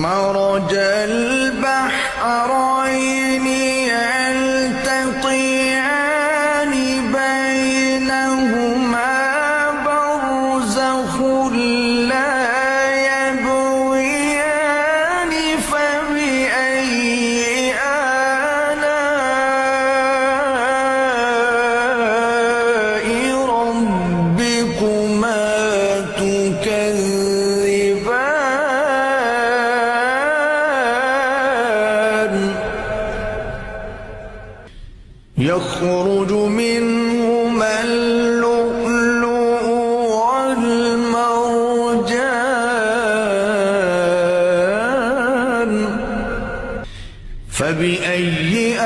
مرج البحرين يلتقيان بينهما برزخ لا يبغيان فبأي آلاء ربكما تكذبان يخرج منهما اللؤلؤ والمرجان فبأي